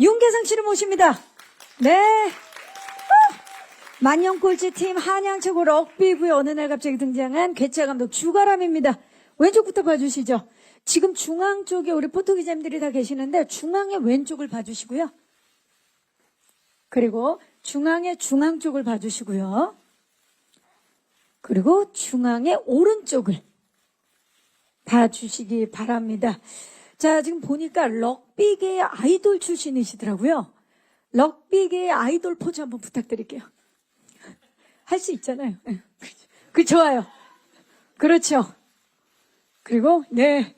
윤계상 씨를 모십니다. 네. 만년꼴찌팀 한양 최고 럭비부의 어느 날 갑자기 등장한 괴짜 감독 주가람입니다. 왼쪽부터 봐주시죠. 지금 중앙 쪽에 우리 포토 기자님들이 다 계시는데 중앙의 왼쪽을 봐주시고요. 그리고 중앙의 중앙 쪽을 봐주시고요. 그리고 중앙의 오른쪽을 봐주시기 바랍니다. 자, 지금 보니까 럭비계의 아이돌 출신이시더라고요. 럭비계의 아이돌 포즈 한번 부탁드릴게요. 할 수 있잖아요. 그 좋아요. 그렇죠. 그리고 네.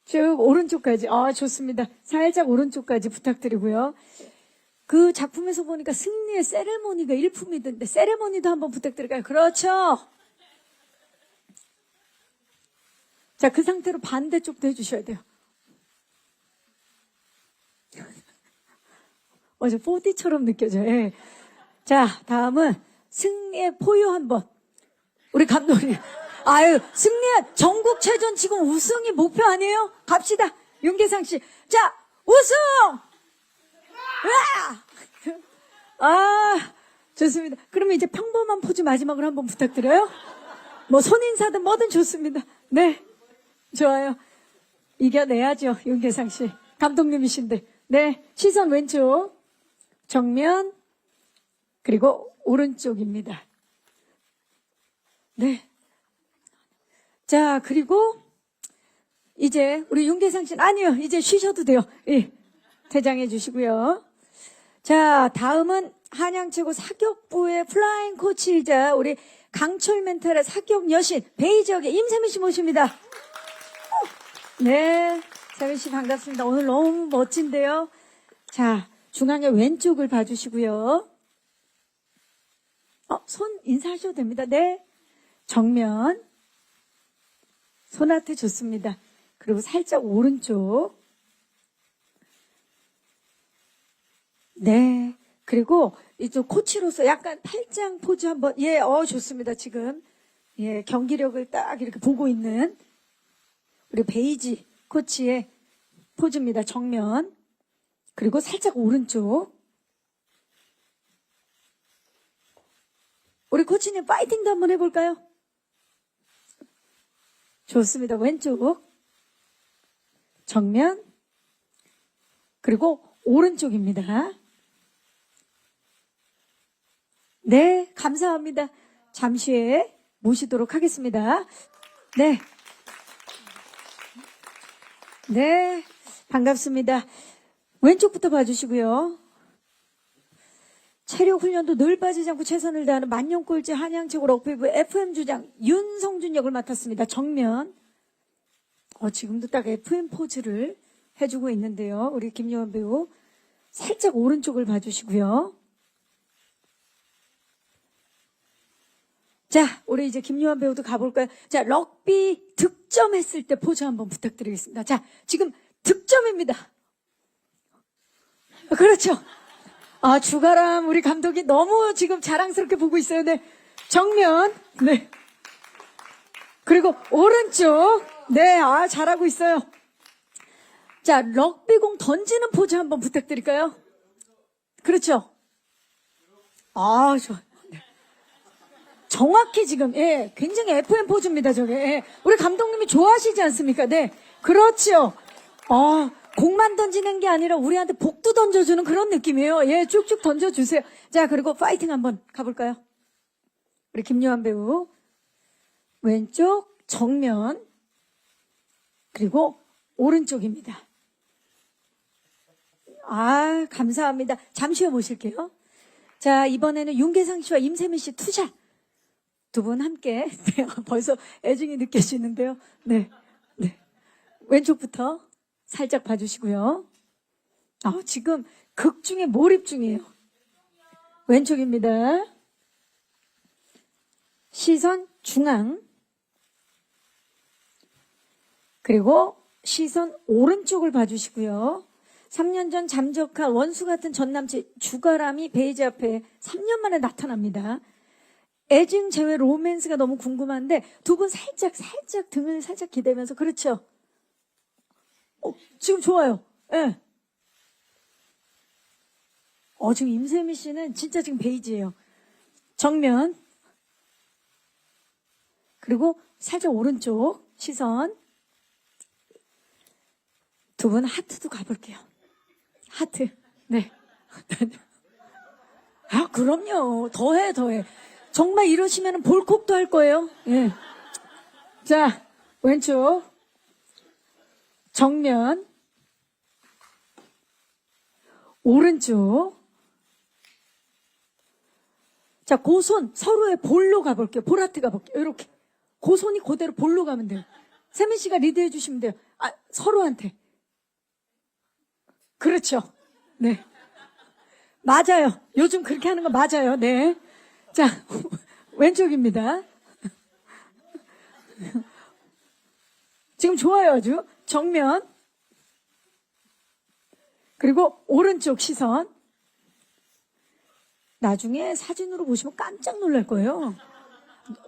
쭉 오른쪽까지. 좋습니다. 살짝 오른쪽까지 부탁드리고요. 그 작품에서 보니까 승리의 세레모니가 일품이던데 세레모니도 한번 부탁드릴까요? 그렇죠. 자, 그 상태로 반대쪽도 해주셔야 돼요. 저 4D처럼 느껴져요. 예. 자, 다음은 승리의 포유 한번. 우리 감독님. 승리의 전국체전 지금 우승이 목표 아니에요? 갑시다. 윤계상 씨. 자, 우승! 좋습니다. 그러면 이제 평범한 포즈 마지막으로 한번 부탁드려요. 뭐 손인사든 뭐든 좋습니다. 네. 좋아요. 이겨내야죠. 윤계상 씨. 감독님이신데. 네. 시선 왼쪽. 정면. 그리고 오른쪽입니다. 네. 자, 그리고 이제 우리 윤계상 씨는 아니요. 이제 쉬셔도 돼요. 예. 퇴장해 주시고요. 자, 다음은 한양 최고 사격부의 플라잉 코치이자 우리 강철 멘탈의 사격 여신 베이지역의 임세미 씨 모십니다. 네. 세미 씨 반갑습니다. 오늘 너무 멋진데요. 자, 중앙의 왼쪽을 봐주시고요. 손 인사하셔도 됩니다. 네. 정면. 손아트 좋습니다. 그리고 살짝 오른쪽. 네. 그리고 이쪽 코치로서 약간 팔짱 포즈 한번. 예, 좋습니다. 지금. 예, 경기력을 딱 이렇게 보고 있는 우리 베이지 코치의 포즈입니다. 정면. 그리고 살짝 오른쪽. 우리 코치님 파이팅도 한번 해볼까요? 좋습니다. 왼쪽. 정면. 그리고 오른쪽입니다. 네, 감사합니다. 잠시 후에 모시도록 하겠습니다. 네. 네, 반갑습니다. 왼쪽부터 봐주시고요. 체력 훈련도 늘 빠지지 않고 최선을 다하는 만년꼴찌 한양 최고 럭비부 FM 주장 윤성준 역을 맡았습니다. 정면. 지금도 딱 FM 포즈를 해주고 있는데요. 우리 김요한 배우. 살짝 오른쪽을 봐주시고요. 자, 우리 이제 김요한 배우도 가볼까요? 자, 럭비 득점했을 때 포즈 한번 부탁드리겠습니다. 자, 지금 득점입니다. 그렇죠. 주가람 우리 감독이 너무 지금 자랑스럽게 보고 있어요. 네. 정면. 네. 그리고 오른쪽. 네. 잘하고 있어요. 자, 럭비공 던지는 포즈 한번 부탁드릴까요? 그렇죠. 좋아요. 네. 정확히 지금, 예, 굉장히 FM 포즈입니다, 저게. 예. 우리 감독님이 좋아하시지 않습니까? 네. 그렇죠. 공만 던지는 게 아니라 우리한테 복도 던져주는 그런 느낌이에요. 예, 쭉쭉 던져주세요. 자, 그리고 파이팅 한번 가볼까요? 우리 김요한 배우. 왼쪽, 정면. 그리고 오른쪽입니다. 감사합니다. 잠시 후에 모실게요. 자, 이번에는 윤계상 씨와 임세미 씨 투샷. 두 분 함께. 네, 벌써 애증이 느껴지는데요. 네. 네. 왼쪽부터. 살짝 봐주시고요. 지금 극 중에 몰입 중이에요. 왼쪽입니다. 시선 중앙. 그리고 시선 오른쪽을 봐주시고요. 3년 전 잠적한 원수 같은 전남친 주가람이 베이지 앞에 3년 만에 나타납니다. 애증 제외 로맨스가 너무 궁금한데 두 분 살짝 등을 살짝 기대면서 그렇죠. 지금 좋아요. 예. 지금 임세미 씨는 진짜 지금 베이지예요. 정면. 그리고 살짝 오른쪽 시선. 두 분 하트도 가볼게요. 하트. 네. 아, 그럼요. 더해. 정말 이러시면 볼콕도 할 거예요. 예. 자, 왼쪽. 정면. 오른쪽. 자, 그 손 서로의 볼로 가볼게요. 볼하트 가볼게요. 이렇게. 그 손이 그대로 볼로 가면 돼요. 세민 씨가 리드해 주시면 돼요. 아, 서로한테. 그렇죠. 네. 맞아요. 요즘 그렇게 하는 거 맞아요. 네. 자, 왼쪽입니다. 지금 좋아요, 아주. 정면. 그리고 오른쪽 시선. 나중에 사진으로 보시면 깜짝 놀랄 거예요.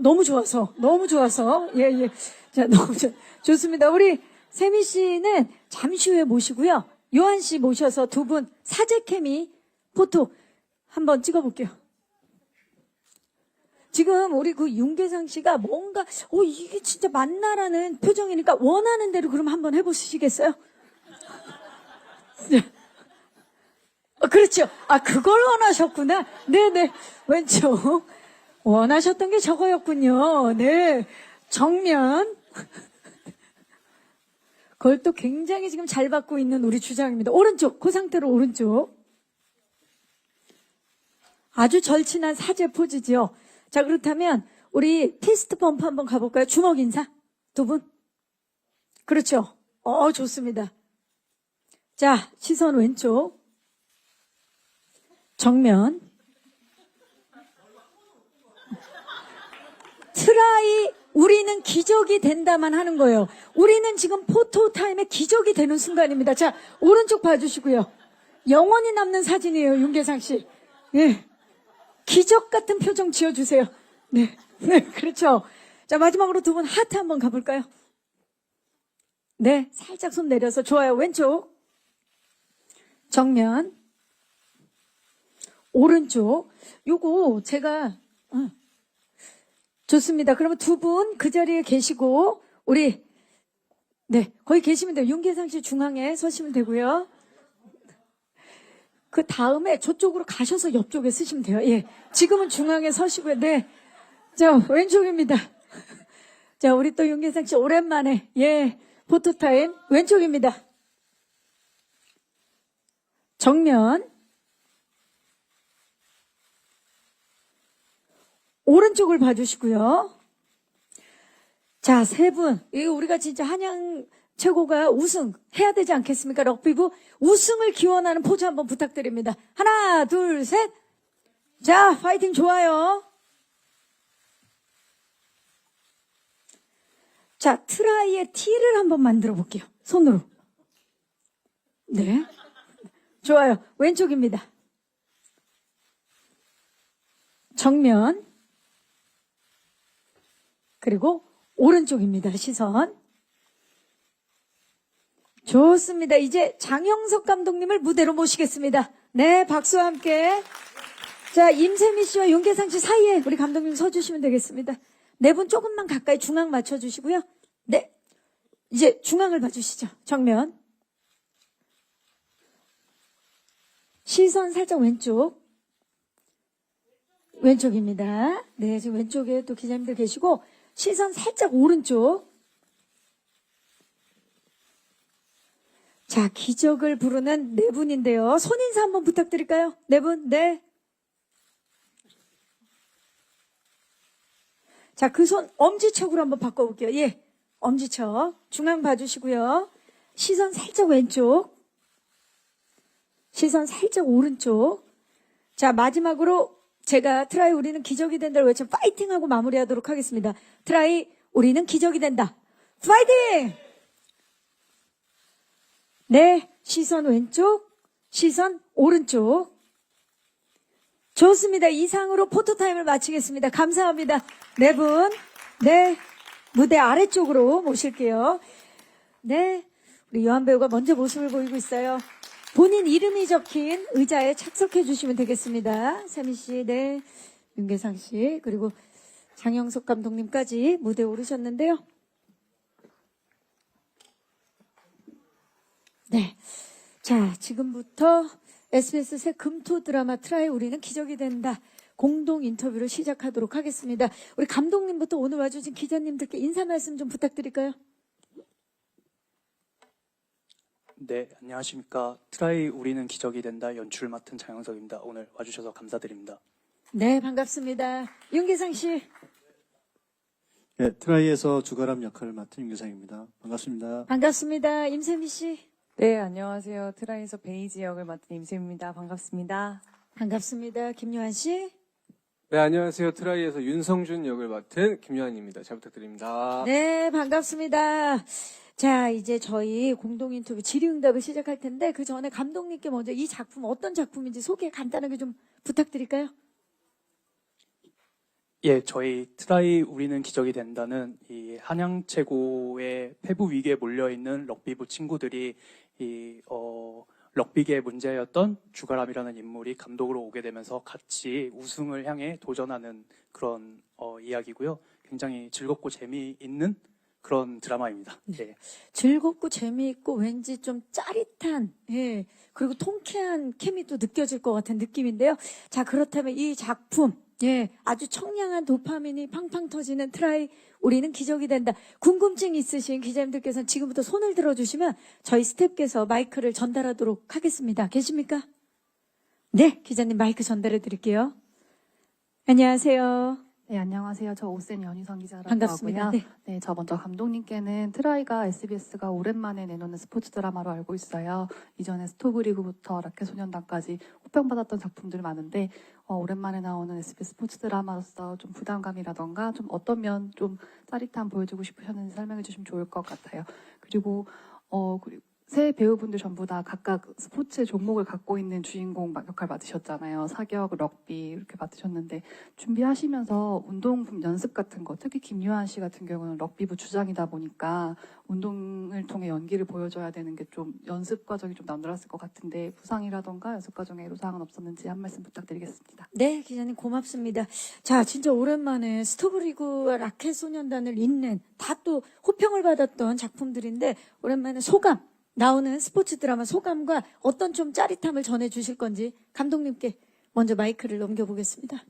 너무 좋아서. 예. 자, 좋습니다. 우리 세미 씨는 잠시 후에 모시고요. 요한 씨 모셔서 두 분 사제 케미 포토 한번 찍어볼게요. 지금 우리 그 윤계상 씨가 뭔가, 이게 진짜 맞나라는 표정이니까 원하는 대로 그럼 한번 해보시겠어요? 네. 그렇죠. 아, 그걸 원하셨구나. 네네. 왼쪽. 원하셨던 게 저거였군요. 네. 정면. 그걸 또 굉장히 지금 잘 받고 있는 우리 주장입니다. 오른쪽. 그 상태로 오른쪽. 아주 절친한 사제 포즈죠. 자, 그렇다면 우리 피스트 펌프 한번 가볼까요? 주먹 인사. 두 분. 그렇죠. 좋습니다. 자, 시선 왼쪽. 정면. 트라이 우리는 기적이 된다만 하는 거예요. 우리는 지금 포토타임에 기적이 되는 순간입니다. 자, 오른쪽 봐주시고요. 영원히 남는 사진이에요. 윤계상 씨. 네. 기적 같은 표정 지어주세요. 네. 그렇죠. 자, 마지막으로 두 분 하트 한번 가볼까요? 네. 살짝 손 내려서 좋아요. 왼쪽. 정면. 오른쪽. 요거 제가 좋습니다. 그러면 두 분 그 자리에 계시고 우리 거기 계시면 돼요. 윤계상 씨 중앙에 서시면 되고요. 그 다음에 저쪽으로 가셔서 옆쪽에 쓰시면 돼요. 예. 지금은 중앙에 서시고요. 네. 자, 왼쪽입니다. 자, 우리 또 윤계상 씨 오랜만에 포토타임 왼쪽입니다. 정면. 오른쪽을 봐주시고요. 자, 세 분. 이거 우리가 진짜 한양 최고가 우승 해야 되지 않겠습니까? 럭비부 우승을 기원하는 포즈 한번 부탁드립니다. 하나, 둘, 셋. 자, 파이팅 좋아요. 자, 트라이의 T를 한번 만들어 볼게요. 손으로. 네. 좋아요. 왼쪽입니다. 정면. 그리고 오른쪽입니다. 시선. 좋습니다. 이제 장영석 감독님을 무대로 모시겠습니다. 네, 박수와 함께. 자, 임세미 씨와 윤계상 씨 사이에 우리 감독님 서주시면 되겠습니다. 네 분 조금만 가까이 중앙 맞춰주시고요. 네, 이제 중앙을 봐주시죠. 정면. 시선 살짝 왼쪽. 왼쪽입니다. 네, 지금 왼쪽에 또 기자님들 계시고 시선 살짝 오른쪽. 자, 기적을 부르는 네 분인데요. 손인사 한번 부탁드릴까요? 네 분, 네. 자, 그 손 엄지척으로 한번 바꿔볼게요. 예, 엄지척. 중앙 봐주시고요. 시선 살짝 왼쪽. 시선 살짝 오른쪽. 자, 마지막으로 제가 트라이 우리는 기적이 된다를 외쳐 파이팅하고 마무리하도록 하겠습니다. 트라이 우리는 기적이 된다. 파이팅! 네, 시선 왼쪽, 시선 오른쪽. 좋습니다. 이상으로 포토타임을 마치겠습니다. 감사합니다. 네 분, 네, 무대 아래쪽으로 모실게요. 네, 우리 요한 배우가 먼저 모습을 보이고 있어요. 본인 이름이 적힌 의자에 착석해 주시면 되겠습니다. 세미 씨, 네, 윤계상 씨, 그리고 장영석 감독님까지 무대에 오르셨는데요. 네. 자, 지금부터 SBS 새 금토 드라마 트라이 우리는 기적이 된다. 공동 인터뷰를 시작하도록 하겠습니다. 우리 감독님부터 오늘 와주신 기자님들께 인사 말씀 좀 부탁드릴까요? 네, 안녕하십니까. 트라이 우리는 기적이 된다 연출 맡은 장영석입니다. 오늘 와주셔서 감사드립니다. 네, 반갑습니다. 윤계상 씨. 네, 트라이에서 주가람 역할을 맡은 윤규상입니다. 반갑습니다. 반갑습니다. 임세미 씨. 네, 안녕하세요. 트라이에서 베이지 역을 맡은 임세입니다. 반갑습니다. 반갑습니다. 김요한 씨. 네, 안녕하세요. 트라이에서 윤성준 역을 맡은 김요한입니다. 잘 부탁드립니다. 네, 반갑습니다. 자, 이제 저희 공동 인터뷰 질의응답을 시작할 텐데 그 전에 감독님께 먼저 이 작품 어떤 작품인지 소개 간단하게 좀 부탁드릴까요? 예, 저희 트라이 우리는 기적이 된다는 이 한양 최고의 패부 위기에 몰려있는 럭비부 친구들이 럭비계의 문제였던 주가람이라는 인물이 감독으로 오게 되면서 같이 우승을 향해 도전하는 그런 이야기고요. 굉장히 즐겁고 재미있는 그런 드라마입니다. 네. 즐겁고 재미있고 왠지 좀 짜릿한, 예, 그리고 통쾌한 케미도 느껴질 것 같은 느낌인데요. 자, 그렇다면 이 작품, 예, 아주 청량한 도파민이 팡팡 터지는 트라이 우리는 기적이 된다. 궁금증 있으신 기자님들께서는 지금부터 손을 들어주시면 저희 스태프께서 마이크를 전달하도록 하겠습니다. 계십니까? 네, 기자님 마이크 전달해 드릴게요. 안녕하세요. 네, 안녕하세요. 저 오센 연희선 기자라고 반갑습니다. 하고요. 네. 네, 저 먼저 감독님께는 트라이가 SBS가 오랜만에 내놓는 스포츠 드라마로 알고 있어요. 이전에 스토브리그부터 라켓소년단까지 호평받았던 작품들 많은데 오랜만에 나오는 SBS 스포츠 드라마로서 좀 부담감이라던가 좀 어떤 면 좀 짜릿함 보여주고 싶으셨는지 설명해 주시면 좋을 것 같아요. 그리고 세 배우분들 전부 다 각각 스포츠 종목을 갖고 있는 주인공 역할 맡으셨잖아요. 사격, 럭비 이렇게 맡으셨는데 준비하시면서 운동품 연습 같은 거, 특히 김요한 씨 같은 경우는 럭비부 주장이다 보니까 운동을 통해 연기를 보여줘야 되는 게 좀 연습 과정이 좀 남달랐을 것 같은데 부상이라던가 연습 과정에 애로사항은 없었는지 한 말씀 부탁드리겠습니다. 네, 기자님 고맙습니다. 자, 진짜 오랜만에 스토브리그와 라켓소년단을 잇는 다 또 호평을 받았던 작품들인데 오랜만에 소감, 나오는 스포츠 드라마 소감과 어떤 좀 짜릿함을 전해주실 건지 감독님께 먼저 마이크를 넘겨보겠습니다.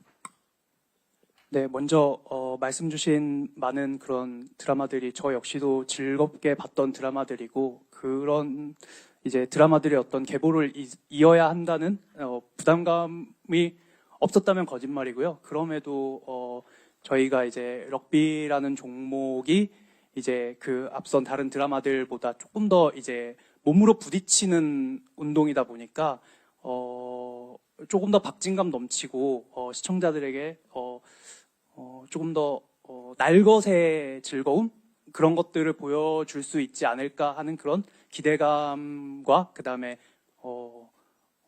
네, 먼저 말씀 주신 많은 그런 드라마들이 저 역시도 즐겁게 봤던 드라마들이고 그런 이제 드라마들의 어떤 계보를 이어야 한다는 부담감이 없었다면 거짓말이고요. 그럼에도 저희가 이제 럭비라는 종목이 이제 그 앞선 다른 드라마들보다 조금 더 이제 몸으로 부딪히는 운동이다 보니까 조금 더 박진감 넘치고 시청자들에게 조금 더 날것의 즐거움 그런 것들을 보여줄 수 있지 않을까 하는 그런 기대감과 그 다음에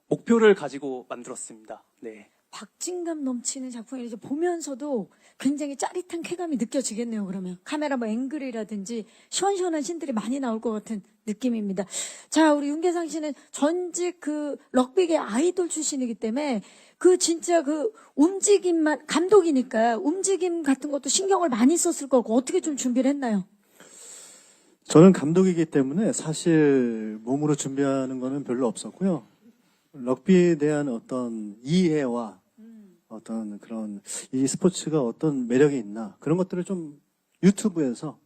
목표를 가지고 만들었습니다. 네. 박진감 넘치는 작품을 이제 보면서도 굉장히 짜릿한 쾌감이 느껴지겠네요. 그러면 카메라 뭐 앵글이라든지 시원시원한 신들이 많이 나올 것 같은 느낌입니다. 자, 우리 윤계상 씨는 전직 그 럭비계 아이돌 출신이기 때문에 그 진짜 그 움직임만 감독이니까 움직임 같은 것도 신경을 많이 썼을 거고 어떻게 좀 준비를 했나요? 저는 감독이기 때문에 사실 몸으로 준비하는 거는 별로 없었고요. 럭비에 대한 어떤 이해와 어떤 그런 이 스포츠가 어떤 매력이 있나 그런 것들을 좀 유튜브에서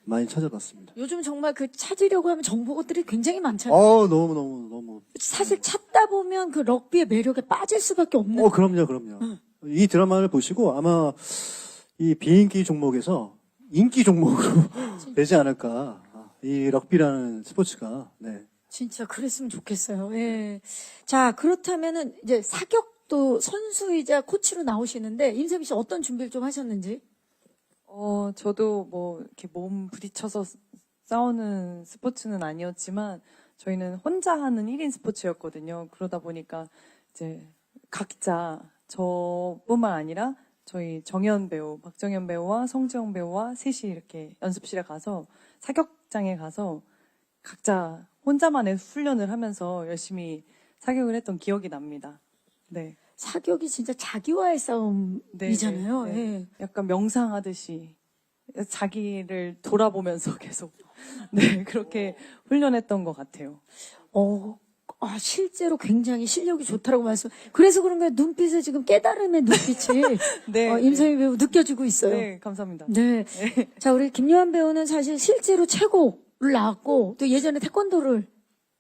많이 찾아봤습니다. 요즘 정말 그 찾으려고 하면 정보들이 굉장히 많잖아요. 너무. 사실 찾다 보면 그 럭비의 매력에 빠질 수밖에 없는. 그럼요. 이 드라마를 보시고 아마 이 비인기 종목에서 인기 종목으로 되지 않을까. 이 럭비라는 스포츠가. 네. 진짜 그랬으면 좋겠어요. 예. 자, 그렇다면은 이제 사격도 선수이자 코치로 나오시는데 임세미 씨 어떤 준비를 좀 하셨는지? 저도 뭐 이렇게 몸 부딪혀서 싸우는 스포츠는 아니었지만 저희는 혼자 하는 1인 스포츠였거든요. 그러다 보니까 이제 각자 저뿐만 아니라 저희 정연 배우, 박정현 배우와 성지영 배우와 셋이 이렇게 연습실에 가서 사격장에 가서 각자 혼자만의 훈련을 하면서 열심히 사격을 했던 기억이 납니다. 네. 사격이 진짜 자기와의 싸움이잖아요. 네, 네, 네. 예. 약간 명상하듯이 자기를 돌아보면서 계속 네 그렇게 훈련했던 것 같아요. 실제로 굉장히 실력이 좋다라고 말씀. 그래서 그런 거예요. 눈빛에 지금 깨달음의 눈빛이 네, 임성희 배우 느껴지고 있어요. 네, 감사합니다. 네. 자, 우리 김요한 배우는 사실 실제로 최고를 나왔고 또 예전에 태권도를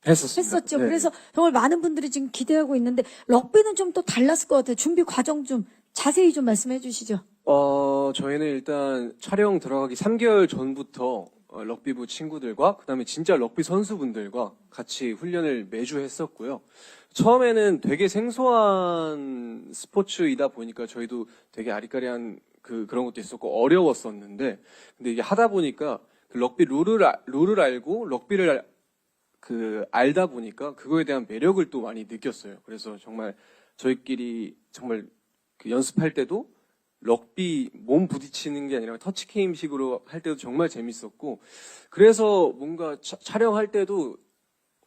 했었죠. 네. 그래서 정말 많은 분들이 지금 기대하고 있는데 럭비는 좀 또 달랐을 것 같아요. 준비 과정 좀 자세히 좀 말씀해 주시죠. 저희는 일단 촬영 들어가기 3개월 전부터 럭비부 친구들과 그다음에 진짜 럭비 선수분들과 같이 훈련을 매주 했었고요. 처음에는 되게 생소한 스포츠이다 보니까 저희도 되게 아리까리한 그런 것도 있었고 어려웠었는데, 근데 이게 하다 보니까 그 럭비 룰을 알고 럭비를 알다 보니까 그거에 대한 매력을 또 많이 느꼈어요. 그래서 정말 저희끼리 정말 그 연습할 때도 럭비 몸 부딪히는 게 아니라 터치 게임식으로 할 때도 정말 재밌었고, 그래서 뭔가 촬영할 때도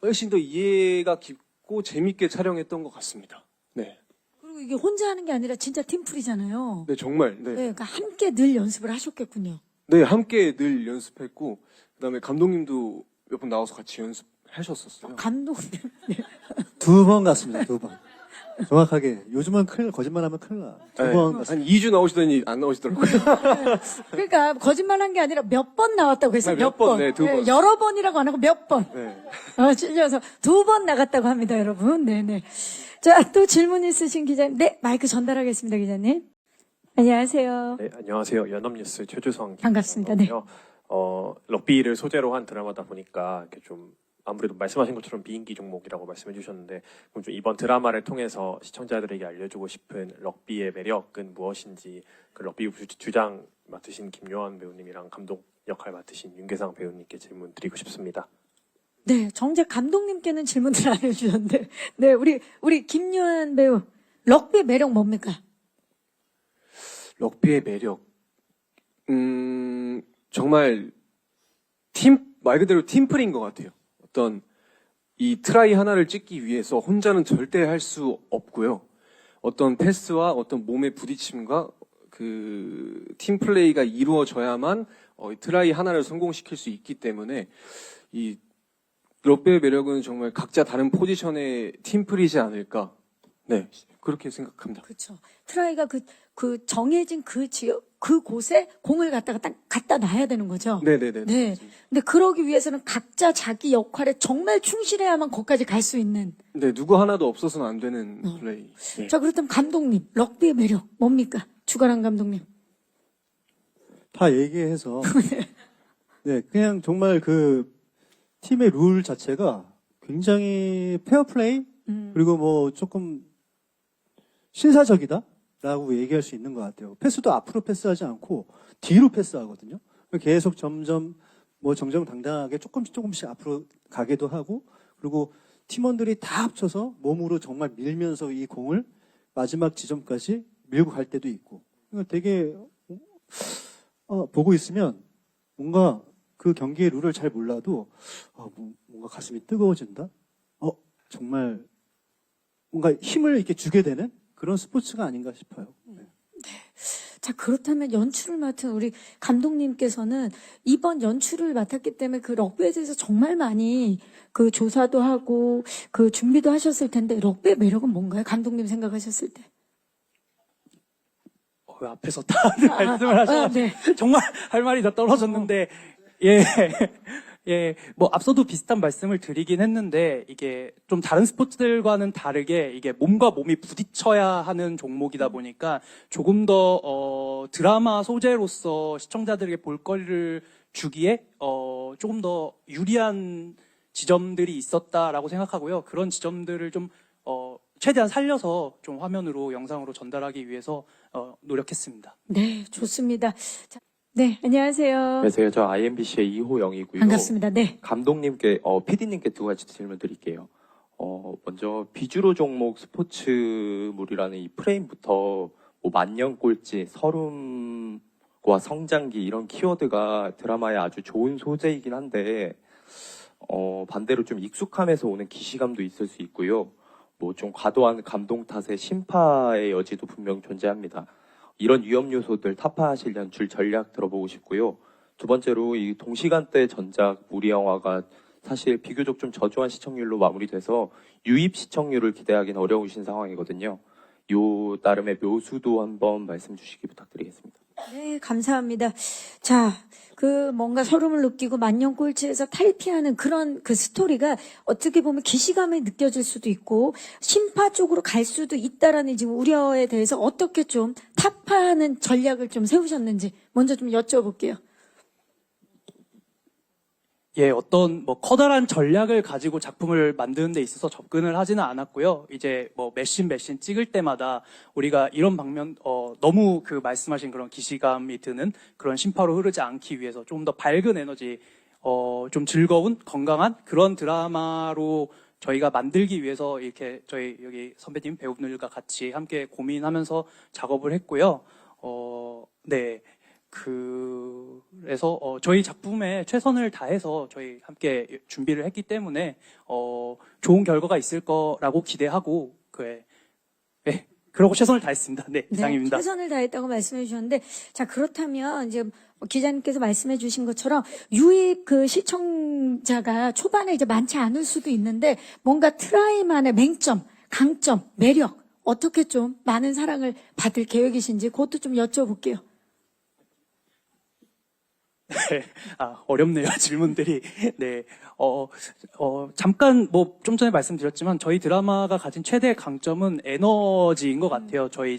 훨씬 더 이해가 깊고 재밌게 촬영했던 것 같습니다. 네. 그리고 이게 혼자 하는 게 아니라 진짜 팀플이잖아요. 네, 정말. 네. 네, 그러니까 함께 늘 연습을 하셨겠군요. 네, 함께 늘 연습했고, 그다음에 감독님도 몇 번 나와서 같이 연습하셨었어요. 감독님. 2번 갔습니다. 2번. 정확하게. 요즘은 거짓말하면 큰일 나. 2번 갔습니다. 한 2주 나오시더니 안 나오시더라고요. 그러니까 거짓말한 게 아니라 몇 번 나왔다고 했어요. 네, 몇 몇 번, 번. 네, 두 번. 여러 번이라고 안 하고 몇 번. 네. 찔려서 2번 나갔다고 합니다, 여러분. 네네. 자, 또 질문 있으신 기자님. 네, 마이크 전달하겠습니다, 기자님. 안녕하세요. 네, 안녕하세요. 연합뉴스 최주성 반갑습니다. 네. 기자고요. 럭비를 소재로 한 드라마다 보니까 이렇게 좀 아무래도 말씀하신 것처럼 비인기 종목이라고 말씀해 주셨는데, 그럼 좀 이번 드라마를 통해서 시청자들에게 알려주고 싶은 럭비의 매력은 무엇인지, 그 럭비 주장 맡으신 김요한 배우님이랑 감독 역할 맡으신 윤계상 배우님께 질문 드리고 싶습니다. 네, 정작 감독님께는 질문들 안 해주셨는데. 네, 우리 김요한 배우. 럭비의 매력 뭡니까? 럭비의 매력. 정말 말 그대로 팀플인 것 같아요. 어떤 이 트라이 하나를 찍기 위해서 혼자는 절대 할 수 없고요. 어떤 패스와 어떤 몸의 부딪힘과 그 팀플레이가 이루어져야만 트라이 하나를 성공시킬 수 있기 때문에 이 럭비의 매력은 정말 각자 다른 포지션의 팀플이지 않을까. 네, 그렇게 생각합니다. 그렇죠. 트라이가 그 정해진 그 지역, 그곳에 공을 갖다 놔야 되는 거죠. 네네네. 네. 근데 그러기 위해서는 각자 자기 역할에 정말 충실해야만 거기까지 갈 수 있는. 네, 누구 하나도 없어서는 안 되는 플레이. 네. 자, 그렇다면 감독님, 럭비의 매력 뭡니까? 주가랑 감독님. 다 얘기해서. 네, 그냥 정말 그 팀의 룰 자체가 굉장히 페어플레이? 그리고 뭐 조금 신사적이다? 라고 얘기할 수 있는 것 같아요. 패스도 앞으로 패스하지 않고 뒤로 패스하거든요. 계속 점점 뭐 정정당당하게 조금씩 앞으로 가기도 하고, 그리고 팀원들이 다 합쳐서 몸으로 정말 밀면서 이 공을 마지막 지점까지 밀고 갈 때도 있고. 그러니까 되게 보고 있으면 뭔가 그 경기의 룰을 잘 몰라도 뭔가 가슴이 뜨거워진다. 정말 뭔가 힘을 이렇게 주게 되는 그런 스포츠가 아닌가 싶어요. 네. 자, 그렇다면 연출을 맡은 우리 감독님께서는 이번 연출을 맡았기 때문에 그 럭비에 대해서 정말 많이 그 조사도 하고 그 준비도 하셨을 텐데, 럭비의 매력은 뭔가요? 감독님 생각하셨을 때. 앞에서 다들 말씀을 하셔서 네. 정말 할 말이 다 떨어졌는데, 뭐 앞서도 비슷한 말씀을 드리긴 했는데, 이게 좀 다른 스포츠들과는 다르게 이게 몸과 몸이 부딪혀야 하는 종목이다 보니까 조금 더 드라마 소재로서 시청자들에게 볼거리를 주기에 조금 더 유리한 지점들이 있었다라고 생각하고요. 그런 지점들을 좀 최대한 살려서 좀 화면으로, 영상으로 전달하기 위해서 노력했습니다. 네, 좋습니다. 자, 네, 안녕하세요. 안녕하세요. 저 IMBC의 이호영이고요. 반갑습니다. 네. 감독님께, PD님께 두 가지 질문 드릴게요. 먼저 비주로 종목 스포츠물이라는 이 프레임부터 뭐 만년 꼴찌, 서름과 성장기 이런 키워드가 드라마에 아주 좋은 소재이긴 한데, 반대로 좀 익숙함에서 오는 기시감도 있을 수 있고요. 뭐 좀 과도한 감동 탓에 심파의 여지도 분명 존재합니다. 이런 위험 요소들 타파하실 연출 전략 들어보고 싶고요. 두 번째로 이 동시간대 전작 우리 영화가 사실 비교적 좀 저조한 시청률로 마무리돼서 유입 시청률을 기대하기는 어려우신 상황이거든요. 요 나름의 묘수도 한번 말씀 주시기 부탁드리겠습니다. 네, 감사합니다. 자, 그 뭔가 소름을 느끼고 만년꼴찌에서 탈피하는 그런 그 스토리가 어떻게 보면 기시감에 느껴질 수도 있고 심파 쪽으로 갈 수도 있다라는 지금 우려에 대해서 어떻게 좀 타파하는 전략을 좀 세우셨는지 먼저 좀 여쭤볼게요. 예, 어떤 뭐 커다란 전략을 가지고 작품을 만드는 데 있어서 접근을 하지는 않았고요. 이제 뭐 메신 찍을 때마다 우리가 이런 방면, 너무 그 말씀하신 그런 기시감이 드는 그런 심파로 흐르지 않기 위해서 좀 더 밝은 에너지, 좀 즐거운, 건강한 그런 드라마로 저희가 만들기 위해서 이렇게 저희 여기 선배님 배우분들과 같이 함께 고민하면서 작업을 했고요. 네. 그래서 저희 작품에 최선을 다해서 저희 함께 준비를 했기 때문에 좋은 결과가 있을 거라고 기대하고 네, 그러고 최선을 다했습니다. 네, 이상입니다. 네, 최선을 다했다고 말씀해 주셨는데, 자, 그렇다면 이제 기자님께서 말씀해 주신 것처럼 유입 그 시청자가 초반에 이제 많지 않을 수도 있는데 뭔가 트라이만의 맹점, 강점, 매력 어떻게 좀 많은 사랑을 받을 계획이신지 그것도 좀 여쭤볼게요. 네, 어렵네요, 질문들이. 네, 잠깐, 좀 전에 말씀드렸지만, 저희 드라마가 가진 최대 강점은 에너지인 것 같아요. 저희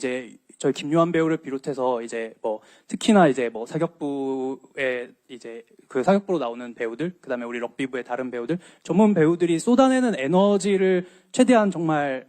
김요한 배우를 비롯해서 특히나 사격부에 그 사격부로 나오는 배우들, 그 다음에 우리 럭비부의 다른 배우들, 전문 배우들이 쏟아내는 에너지를 최대한 정말,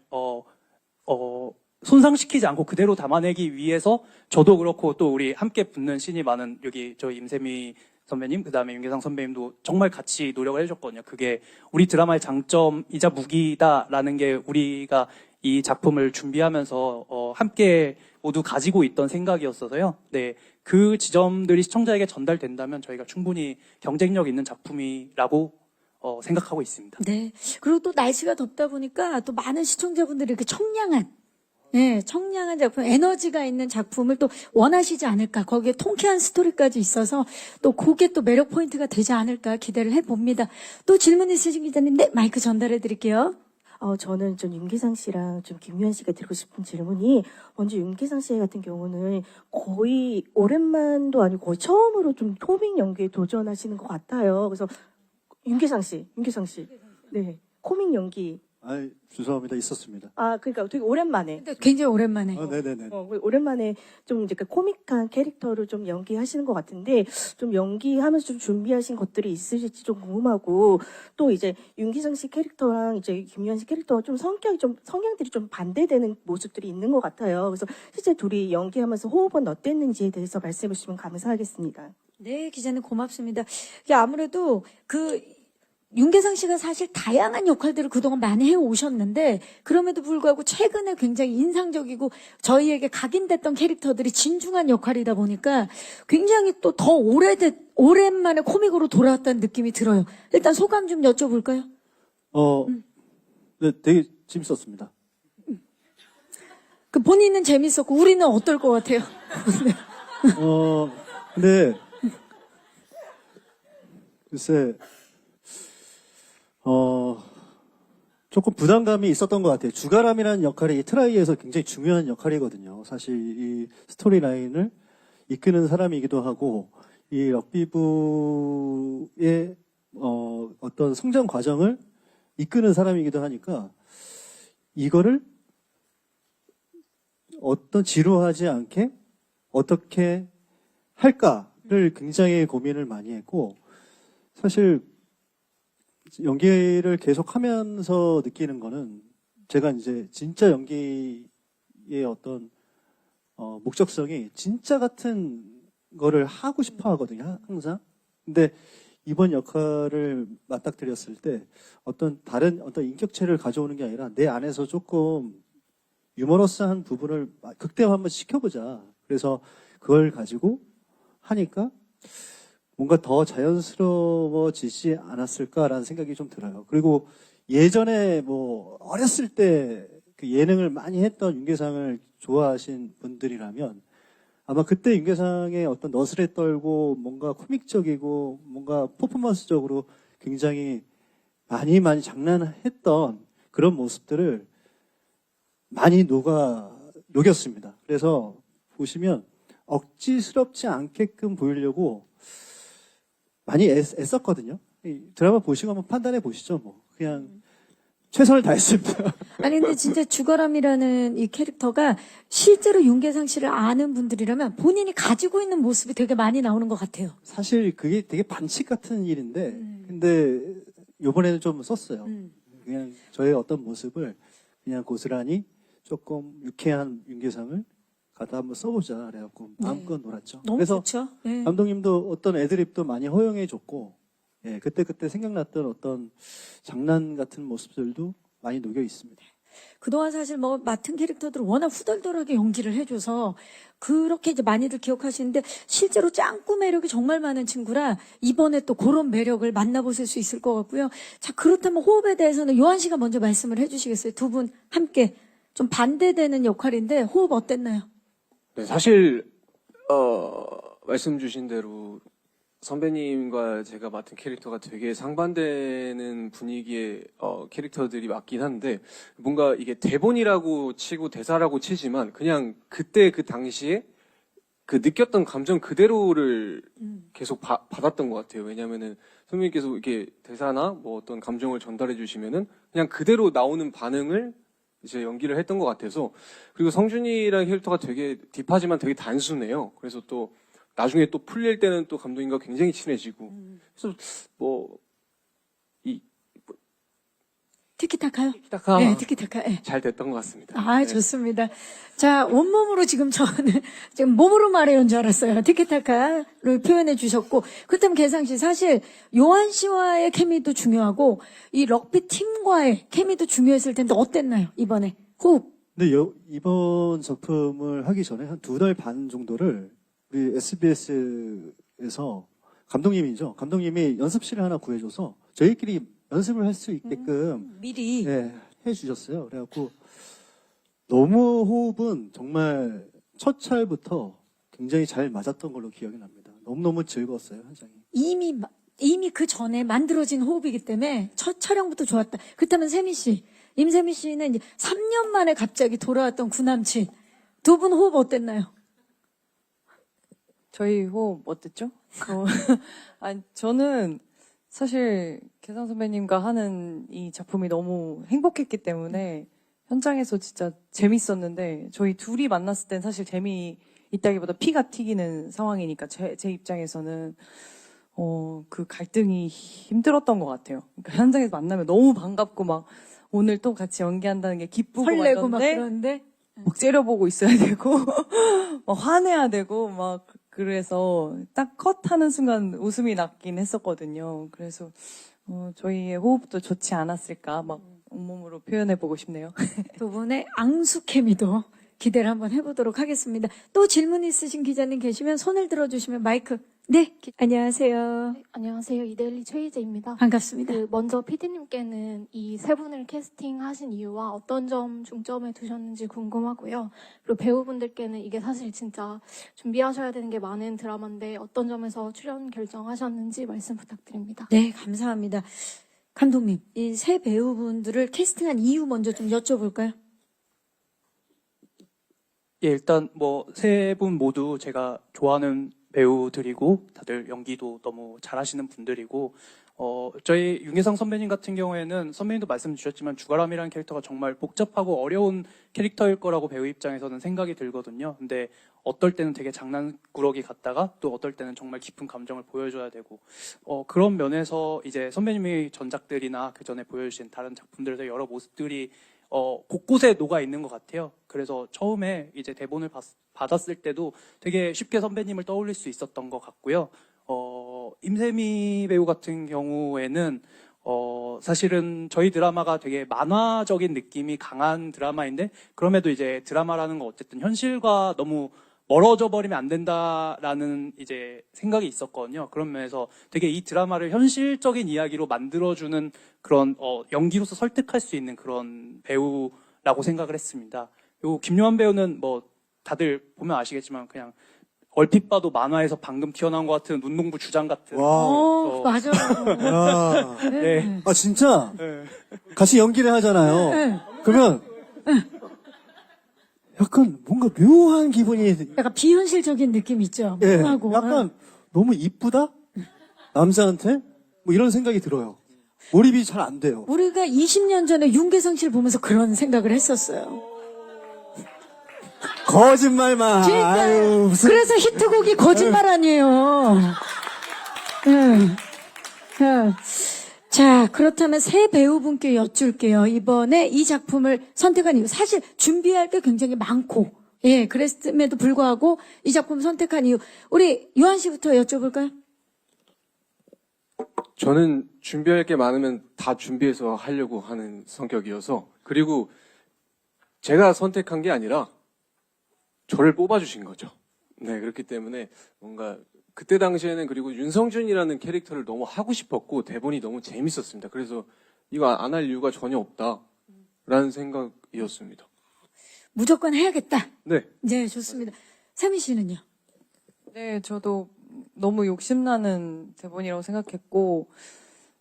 손상시키지 않고 그대로 담아내기 위해서 저도 그렇고 또 우리 함께 붙는 신이 많은 여기 저희 임세미 선배님, 그 다음에 윤계상 선배님도 정말 같이 노력을 해줬거든요. 그게 우리 드라마의 장점이자 무기다라는 게 우리가 이 작품을 준비하면서 함께 모두 가지고 있던 생각이었어서요. 네, 그 지점들이 시청자에게 전달된다면 저희가 충분히 경쟁력 있는 작품이라고 생각하고 있습니다. 네. 그리고 또 날씨가 덥다 보니까 또 많은 시청자분들이 이렇게 청량한 작품, 에너지가 있는 작품을 또 원하시지 않을까. 거기에 통쾌한 스토리까지 있어서 또 그게 또 매력 포인트가 되지 않을까 기대를 해봅니다. 또 질문 있으신 기자님, 네, 마이크 전달해 드릴게요. 저는 좀 윤계상 씨랑 좀 김유한 씨가 드리고 싶은 질문이, 먼저 윤계상 씨 같은 경우는 거의 오랜만도 아니고 거의 처음으로 좀 코믹 연기에 도전하시는 것 같아요. 그래서 윤계상 씨. 네. 코믹 연기. 죄송합니다. 있었습니다. 그러니까 되게 오랜만에. 근데 굉장히 오랜만에. 네네네. 오랜만에 좀 이제 코믹한 캐릭터를 좀 연기하시는 것 같은데, 좀 연기하면서 좀 준비하신 것들이 있으실지 좀 궁금하고, 또 이제 윤기상 씨 캐릭터랑 이제 김유한 씨 캐릭터가 좀 성향들이 좀 반대되는 모습들이 있는 것 같아요. 그래서 실제 둘이 연기하면서 호흡은 어땠는지에 대해서 말씀해 주시면 감사하겠습니다. 네, 기자님 고맙습니다. 이게 아무래도 윤계상 씨가 사실 다양한 역할들을 그동안 많이 해오셨는데 그럼에도 불구하고 최근에 굉장히 인상적이고 저희에게 각인됐던 캐릭터들이 진중한 역할이다 보니까 굉장히 또 더 오랜만에 코믹으로 돌아왔다는 느낌이 들어요. 일단 소감 좀 여쭤볼까요? 네, 되게 재밌었습니다. 그 본인은 재밌었고 우리는 어떨 것 같아요? 근데 글쎄 조금 부담감이 있었던 것 같아요. 주가람이라는 역할이 이 트라이에서 굉장히 중요한 역할이거든요. 사실 이 스토리라인을 이끄는 사람이기도 하고, 이 럭비부의 어떤 성장 과정을 이끄는 사람이기도 하니까, 이거를 어떤 지루하지 않게 어떻게 할까를 굉장히 고민을 많이 했고, 사실 연기를 계속 하면서 느끼는 거는, 제가 이제 진짜 연기의 어떤 목적성이 진짜 같은 거를 하고 싶어 하거든요, 항상. 근데 이번 역할을 맞닥뜨렸을 때 어떤 다른 인격체를 가져오는 게 아니라 내 안에서 조금 유머러스한 부분을 극대화 한번 시켜보자. 그래서 그걸 가지고 하니까 뭔가 더 자연스러워지지 않았을까라는 생각이 좀 들어요. 그리고 예전에 뭐 어렸을 때 그 예능을 많이 했던 윤계상을 좋아하신 분들이라면 아마 그때 윤계상의 어떤 너스레 떨고 뭔가 코믹적이고 뭔가 퍼포먼스적으로 굉장히 많이 장난했던 그런 모습들을 많이 녹였습니다. 그래서 보시면 억지스럽지 않게끔 보이려고 많이 애썼거든요. 이 드라마 보시고 한번 판단해 보시죠. 뭐 그냥 최선을 다했습니다. 아니 근데 진짜 주가람이라는 이 캐릭터가 실제로 윤계상 씨를 아는 분들이라면 본인이 가지고 있는 모습이 되게 많이 나오는 것 같아요. 사실 그게 되게 반칙 같은 일인데, 근데 요번에는 좀 썼어요. 그냥 저의 어떤 모습을 그냥 고스란히 조금 유쾌한 윤계상을 갖다 한번 써보자 그래갖고 마음껏 놀았죠. 너무 그래서 좋죠. 네. 감독님도 어떤 애드립도 많이 허용해줬고, 예, 그때 생각났던 어떤 장난 같은 모습들도 많이 녹여 있습니다. 그동안 사실 뭐 맡은 캐릭터들을 워낙 후덜덜하게 연기를 해줘서 그렇게 이제 많이들 기억하시는데 실제로 짱구 매력이 정말 많은 친구라 이번에 또 그런 매력을 만나보실 수 있을 것 같고요. 자, 그렇다면 호흡에 대해서는 요한 씨가 먼저 말씀을 해주시겠어요? 두 분 함께 좀 반대되는 역할인데 호흡 어땠나요? 네, 사실 말씀 주신 대로 선배님과 제가 맡은 캐릭터가 되게 상반되는 분위기의 캐릭터들이 맞긴 한데 뭔가 이게 대본이라고 치고 대사라고 치지만 그냥 그때 그 당시에 그 느꼈던 감정 그대로를 계속 받았던 것 같아요. 왜냐면은 선배님께서 이렇게 대사나 뭐 어떤 감정을 전달해 주시면은 그냥 그대로 나오는 반응을 이제 연기를 했던 것 같아서. 그리고 성준이라는 캐릭터가 되게 딥하지만 되게 단순해요. 그래서 또 나중에 또 풀릴 때는 또 감독님과 굉장히 친해지고. 그래서 티키타카요? 티키타카 네, 티키타카. 네. 잘 됐던 것 같습니다. 아, 네. 좋습니다. 자, 온몸으로 지금 저는 지금 몸으로 말해온 줄 알았어요. 티키타카를 표현해 주셨고. 그렇다면 계상 씨, 사실 요한 씨와의 케미도 중요하고 이 럭비 팀과의 케미도 중요했을 텐데 어땠나요? 이번에 호흡. 근데 이번 작품을 하기 전에 한 2달 반 정도를 우리 SBS에서 감독님이 연습실을 하나 구해줘서 저희끼리 연습을 할 수 있게끔 미리. 네, 해주셨어요. 그래갖고 너무 호흡은 정말 첫 찰부터 굉장히 잘 맞았던 걸로 기억이 납니다. 너무너무 즐거웠어요, 현장이. 이미 그 전에 만들어진 호흡이기 때문에 첫 촬영부터 좋았다. 그렇다면 임세미 씨는 이제 3년 만에 갑자기 돌아왔던 구남친. 두 분 호흡 어땠나요? 저희 호흡 어땠죠? 아니, 저는 사실 계상 선배님과 하는 이 작품이 너무 행복했기 때문에 현장에서 진짜 재밌었는데 저희 둘이 만났을 땐 사실 재미있다기보다 피가 튀기는 상황이니까 제 입장에서는 그 갈등이 힘들었던 것 같아요. 그러니까 현장에서 만나면 너무 반갑고 막 오늘 또 같이 연기한다는 게 기쁘고 설레고 막 이런데 그러는데 막 째려보고 있어야 되고 막 화내야 되고 막 그래서 딱 컷하는 순간 웃음이 났긴 했었거든요. 그래서 저희의 호흡도 좋지 않았을까 막 온몸으로 표현해보고 싶네요. 두 분의 앙수 케미도 기대를 한번 해보도록 하겠습니다. 또 질문 있으신 기자님 계시면 손을 들어주시면 마이크. 네, 안녕하세요. 네, 안녕하세요. 이데일리 최희재입니다. 반갑습니다. 먼저 PD님께는 이 세 분을 캐스팅하신 이유와 어떤 점 중점에 두셨는지 궁금하고요. 그리고 배우분들께는 이게 사실 진짜 준비하셔야 되는 게 많은 드라마인데 어떤 점에서 출연 결정하셨는지 말씀 부탁드립니다. 네, 감사합니다. 감독님, 이 세 배우분들을 캐스팅한 이유 먼저 좀 여쭤볼까요? 예, 일단 뭐 세 분 모두 제가 좋아하는 배우들이고 다들 연기도 너무 잘하시는 분들이고 저희 윤계상 선배님 같은 경우에는 선배님도 말씀 주셨지만 주가람이라는 캐릭터가 정말 복잡하고 어려운 캐릭터일 거라고 배우 입장에서는 생각이 들거든요. 근데 어떨 때는 되게 장난꾸러기 같다가 또 어떨 때는 정말 깊은 감정을 보여줘야 되고 그런 면에서 이제 선배님의 전작들이나 그 전에 보여주신 다른 작품들에서 여러 모습들이 곳곳에 녹아 있는 것 같아요. 그래서 처음에 이제 대본을 받았을 때도 되게 쉽게 선배님을 떠올릴 수 있었던 것 같고요. 임세미 배우 같은 경우에는 사실은 저희 드라마가 되게 만화적인 느낌이 강한 드라마인데 그럼에도 이제 드라마라는 건 어쨌든 현실과 너무 멀어져 버리면 안 된다라는 이제 생각이 있었거든요. 그런 면에서 되게 이 드라마를 현실적인 이야기로 만들어주는 그런 연기로서 설득할 수 있는 그런 배우라고 생각을 했습니다. 그리고 김요한 배우는 뭐 다들 보면 아시겠지만 그냥 얼핏 봐도 만화에서 방금 튀어나온 것 같은 운동부 주장 같은. 와. 맞아요. 야. 네. 아, 진짜? 네. 같이 연기를 하잖아요. 네. 그러면 약간 뭔가 묘한 기분이, 약간 비현실적인 느낌 있죠. 예, 하고. 약간 너무 이쁘다? 남자한테? 뭐 이런 생각이 들어요. 몰입이 잘 안 돼요. 우리가 20년 전에 윤계상 씨를 보면서 그런 생각을 했었어요. 거짓말만. 그러니까 아유, 무슨. 그래서 히트곡이 거짓말 아니에요. 예. 자, 그렇다면 새 배우분께 여쭐게요. 이번에 이 작품을 선택한 이유. 사실 준비할 게 굉장히 많고, 예, 그랬음에도 불구하고 이 작품 선택한 이유. 우리 요한 씨부터 여쭤볼까요? 저는 준비할 게 많으면 다 준비해서 하려고 하는 성격이어서, 그리고 제가 선택한 게 아니라 저를 뽑아주신 거죠. 네, 그렇기 때문에 뭔가 그때 당시에는, 그리고 윤성준이라는 캐릭터를 너무 하고 싶었고 대본이 너무 재밌었습니다. 그래서 이거 안 할 이유가 전혀 없다라는 생각이었습니다. 무조건 해야겠다. 네. 네, 좋습니다. 세미 씨는요? 네, 저도 너무 욕심나는 대본이라고 생각했고,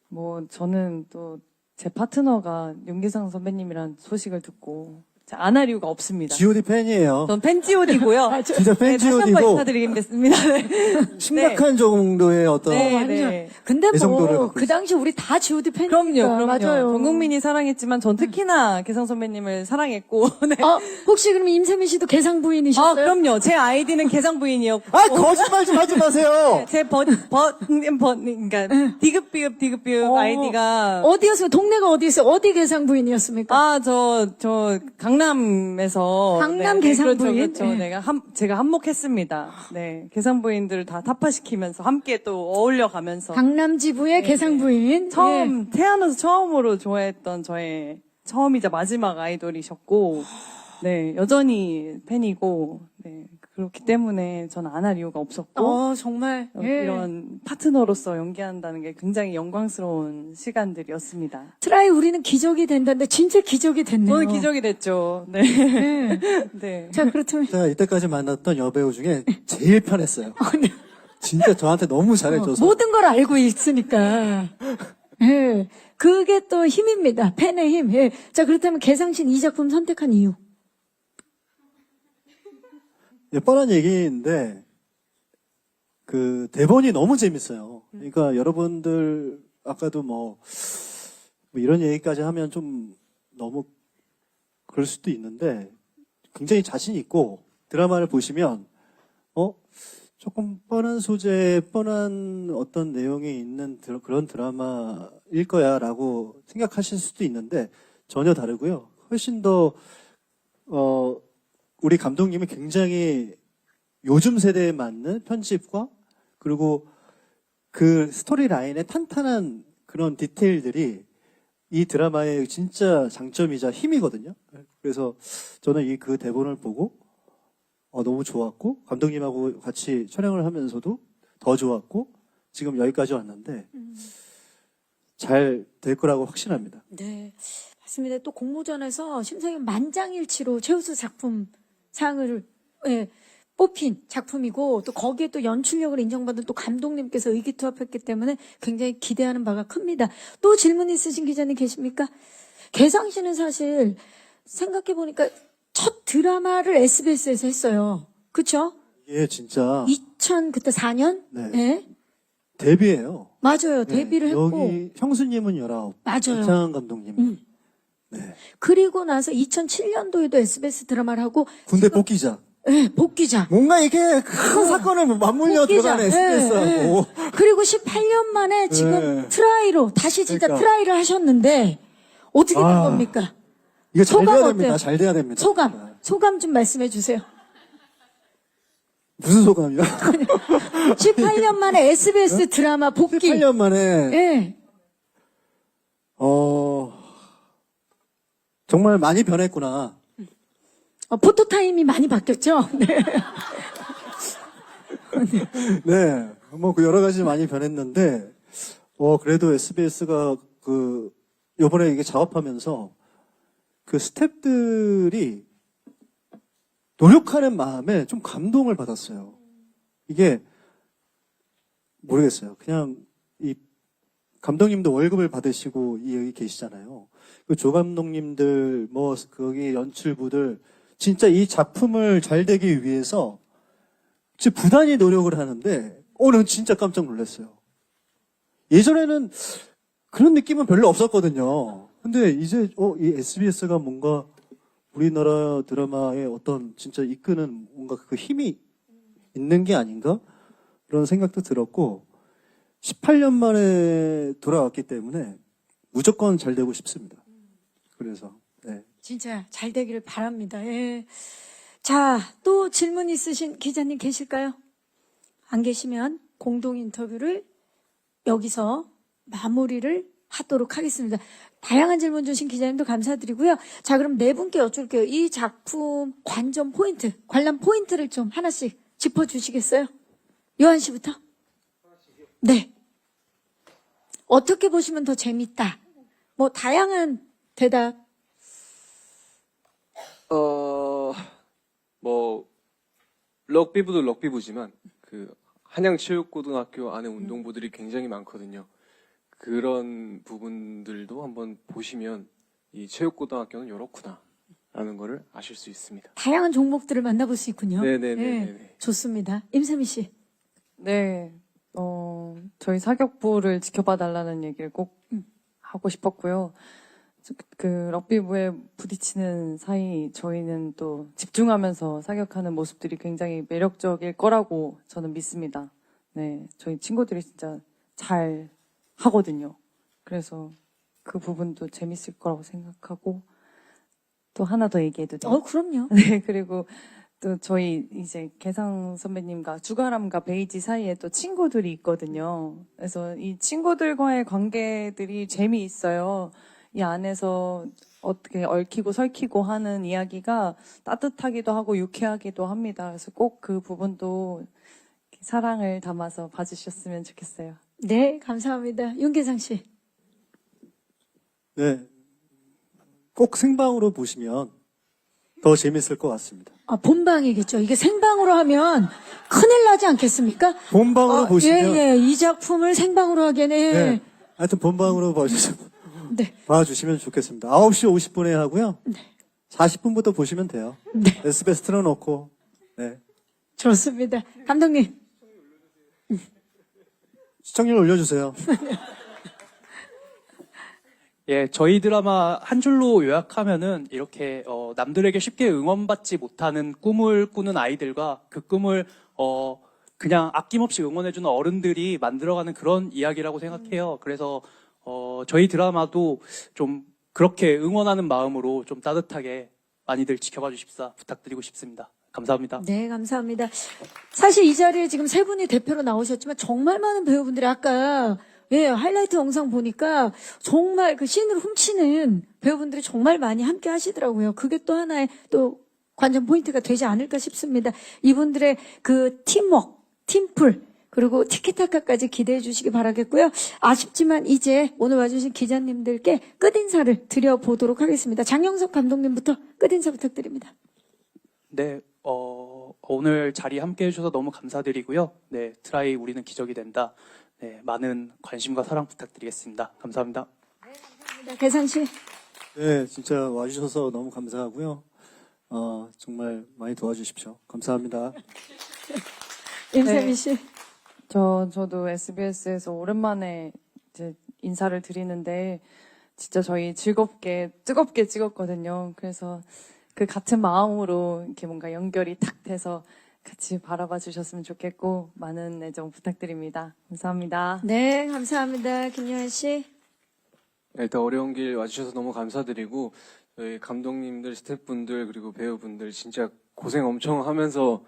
뭐, 저는 또 제 파트너가 윤기상 선배님이란 소식을 듣고, 안 할 이유가 없습니다. GOD 팬이에요. 전 팬GOD고요. 진짜 네, 다시 한번 팬GOD고 인사드리겠습니다. 네. 심각한 정도의 어떤 네, 완전. 네. 근데 애정도를 뭐, 갖고 그 당시 우리 다 GOD 팬이니까. 그럼요. 맞아요. 전 국민이 사랑했지만 전 특히나 개상 선배님을 사랑했고. 네. 혹시 그러면 임세민 씨도 개상 부인이셨어요? 아, 그럼요. 제 아이디는 개상 부인이었고. 아, 거짓말 좀 하지 마세요. 제 그러니까 디귿비읍 아이디가. 어디였어요? 동네가 어디였어요? 어디 개상 부인이었습니까? 아, 저 강남에서. 강남 네, 개상 그렇죠, 부인? 그렇죠. 네. 제가 한몫했습니다. 네. 개상 부인들을 다 타파시키면서 함께 또 어울려 가면서. 강남 지부의 개상 부인. 처음, 태어나서 처음으로 좋아했던 저의 처음이자 마지막 아이돌이셨고, 네, 여전히 팬이고, 네, 그렇기 때문에 저는 안 할 이유가 없었고, 정말. 이런 파트너로서 연기한다는 게 굉장히 영광스러운 시간들이었습니다. 트라이 우리는 기적이 된다는데 진짜 기적이 됐네요. 저는 기적이 됐죠. 네. 네. 네. 자, 그렇다면. 제가 이때까지 만났던 여배우 중에 제일 편했어요. 네. 진짜 저한테 너무 잘해줘서. 모든 걸 알고 있으니까. 예. 그게 또 힘입니다. 팬의 힘. 예. 자, 그렇다면 개상신 이 작품 선택한 이유. 예, 뻔한 얘기인데, 그, 대본이 너무 재밌어요. 그러니까 여러분들, 아까도 뭐 이런 얘기까지 하면 좀 너무 그럴 수도 있는데, 굉장히 자신 있고, 드라마를 보시면, 조금 뻔한 소재, 뻔한 어떤 내용이 있는 그런 드라마일 거야 라고 생각하실 수도 있는데, 전혀 다르고요. 훨씬 더, 우리 감독님이 굉장히 요즘 세대에 맞는 편집과 그리고 그 스토리 라인의 탄탄한 그런 디테일들이 이 드라마의 진짜 장점이자 힘이거든요. 그래서 저는 그 대본을 보고 너무 좋았고 감독님하고 같이 촬영을 하면서도 더 좋았고 지금 여기까지 왔는데 잘 될 거라고 확신합니다. 네. 맞습니다. 또 공모전에서 심사위원 만장일치로 최우수 작품 상을 뽑힌 작품이고 또 거기에 또 연출력을 인정받은 또 감독님께서 의기투합했기 때문에 굉장히 기대하는 바가 큽니다. 또 질문 있으신 기자님 계십니까? 개상 씨는 사실 생각해 보니까 첫 드라마를 SBS에서 했어요. 그렇죠? 예, 진짜 2004년? 네. 데뷔예요. 맞아요. 데뷔를 네, 했고 여기 형수님은 19, 맞아요. 이창한 감독님. 네. 그리고 나서 2007년도에도 SBS 드라마를 하고 군대 복귀작. 네, 복귀작. 뭔가 이게 큰 사건을 맞물려 복귀작. 들어가는 SBS하고. 그리고 18년 만에 지금 네. 트라이로 다시 진짜 그러니까. 트라이를 하셨는데 어떻게 된 겁니까? 이거 잘 소감 돼야 어때요? 됩니다. 잘 돼야 됩니다. 소감 좀 말씀해 주세요. 무슨 소감이요? 18년 만에 SBS 드라마 복귀. 18년 만에 네. 정말 많이 변했구나. 포토타임이 많이 바뀌었죠? 네. 네, 뭐 그 여러 가지 많이 변했는데, 그래도 SBS가 요번에 이게 작업하면서 그 스태프들이 노력하는 마음에 좀 감동을 받았어요. 이게 모르겠어요. 그냥 이 감독님도 월급을 받으시고 여기 계시잖아요. 그 조 감독님들, 뭐 거기 연출부들 진짜 이 작품을 잘 되기 위해서 진짜 부단히 노력을 하는데 오늘 진짜 깜짝 놀랐어요. 예전에는 그런 느낌은 별로 없었거든요. 근데 이제 이 SBS가 뭔가 우리나라 드라마의 어떤 진짜 이끄는 뭔가 그 힘이 있는 게 아닌가? 그런 생각도 들었고 18년 만에 돌아왔기 때문에 무조건 잘 되고 싶습니다. 그래서 네. 진짜 잘 되기를 바랍니다. 예. 자, 또 질문 있으신 기자님 계실까요? 안 계시면 공동 인터뷰를 여기서 마무리를 하도록 하겠습니다. 다양한 질문 주신 기자님도 감사드리고요. 자, 그럼 네 분께 여쭐게요. 이 작품 관전 포인트, 관람 포인트를 좀 하나씩 짚어주시겠어요? 요한 씨부터. 네. 어떻게 보시면 더 재밌다? 뭐 다양한 대답. 뭐 럭비부도 럭비부지만 그 한양체육고등학교 안에 운동부들이 굉장히 많거든요. 그런 부분들도 한번 보시면 이 체육고등학교는 이렇구나 라는 거를 아실 수 있습니다. 다양한 종목들을 만나볼 수 있군요. 네네네. 네, 좋습니다. 임세미 씨. 네, 저희 사격부를 지켜봐 달라는 얘기를 꼭 하고 싶었고요. 그 럭비부에 부딪히는 사이 저희는 또 집중하면서 사격하는 모습들이 굉장히 매력적일 거라고 저는 믿습니다. 네, 저희 친구들이 진짜 잘 하거든요. 그래서 그 부분도 재밌을 거라고 생각하고 또 하나 더 얘기해도 돼요? 그럼요. 네, 그리고 또 저희 이제 개상 선배님과 주가람과 베이지 사이에 또 친구들이 있거든요. 그래서 이 친구들과의 관계들이 재미있어요. 이 안에서 어떻게 얽히고 설키고 하는 이야기가 따뜻하기도 하고 유쾌하기도 합니다. 그래서 꼭 그 부분도 사랑을 담아서 봐주셨으면 좋겠어요. 네, 감사합니다. 윤계상 씨. 네. 꼭 생방으로 보시면 더 재밌을 것 같습니다. 본방이겠죠. 이게 생방으로 하면 큰일 나지 않겠습니까? 본방으로 보시면. 예, 이 작품을 생방으로 하기에는. 네. 하여튼 본방으로 네. 봐주시면 좋겠습니다. 9시 50분에 하고요. 네. 40분부터 보시면 돼요. 네. SBS 틀어놓고. 네. 좋습니다. 감독님. 시청률 올려주세요. 예, 저희 드라마 한 줄로 요약하면은 이렇게 남들에게 쉽게 응원받지 못하는 꿈을 꾸는 아이들과 그 꿈을 그냥 아낌없이 응원해주는 어른들이 만들어가는 그런 이야기라고 생각해요. 그래서 저희 드라마도 좀 그렇게 응원하는 마음으로 좀 따뜻하게 많이들 지켜봐 주십사 부탁드리고 싶습니다. 감사합니다. 네, 감사합니다. 사실 이 자리에 지금 세 분이 대표로 나오셨지만 정말 많은 배우분들이 아까 하이라이트 영상 보니까 정말 그 씬을 훔치는 배우분들이 정말 많이 함께 하시더라고요. 그게 또 하나의 또 관전 포인트가 되지 않을까 싶습니다. 이분들의 그 팀워크, 팀플, 그리고 티키타카까지 기대해 주시기 바라겠고요. 아쉽지만 이제 오늘 와주신 기자님들께 끝인사를 드려보도록 하겠습니다. 장영석 감독님부터 끝인사 부탁드립니다. 네, 오늘 자리 함께 해주셔서 너무 감사드리고요. 네, 트라이 우리는 기적이 된다. 네, 많은 관심과 사랑 부탁드리겠습니다. 감사합니다. 계상 씨. 네, 진짜 와주셔서 너무 감사하고요. 정말 많이 도와주십시오. 감사합니다. 임세미 네. 씨. 저도 SBS에서 오랜만에 이제 인사를 드리는데 진짜 저희 즐겁게 뜨겁게 찍었거든요. 그래서 그 같은 마음으로 이렇게 뭔가 연결이 탁 돼서 같이 바라봐 주셨으면 좋겠고 많은 애정 부탁드립니다. 감사합니다. 네, 감사합니다. 김요한 씨. 일단 어려운 길 와주셔서 너무 감사드리고 저희 감독님들, 스태프분들 그리고 배우분들 진짜 고생 엄청 하면서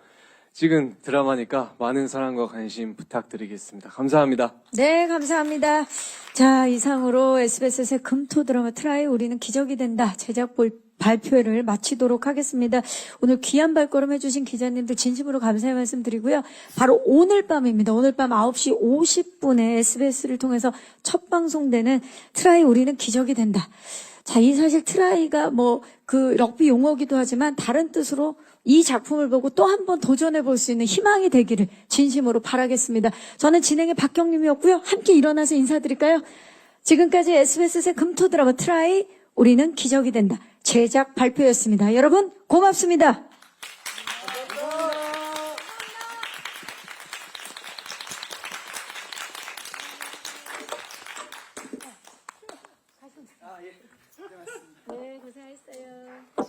찍은 드라마니까 많은 사랑과 관심 부탁드리겠습니다. 감사합니다. 네, 감사합니다. 자, 이상으로 SBS의 금토 드라마 트라이 우리는 기적이 된다 제작 발표를 마치도록 하겠습니다. 오늘 귀한 발걸음 해주신 기자님들 진심으로 감사의 말씀 드리고요. 바로 오늘 밤입니다. 오늘 밤 9시 50분에 SBS를 통해서 첫 방송되는 트라이 우리는 기적이 된다. 자, 이 사실 트라이가 그 럭비 용어기도 하지만 다른 뜻으로 이 작품을 보고 또 한 번 도전해 볼 수 있는 희망이 되기를 진심으로 바라겠습니다. 저는 진행의 박경림이었고요. 함께 일어나서 인사드릴까요? 지금까지 SBS의 금토 드라마 트라이 우리는 기적이 된다. 제작 발표였습니다. 여러분 고맙습니다. 네, 고생하셨어요.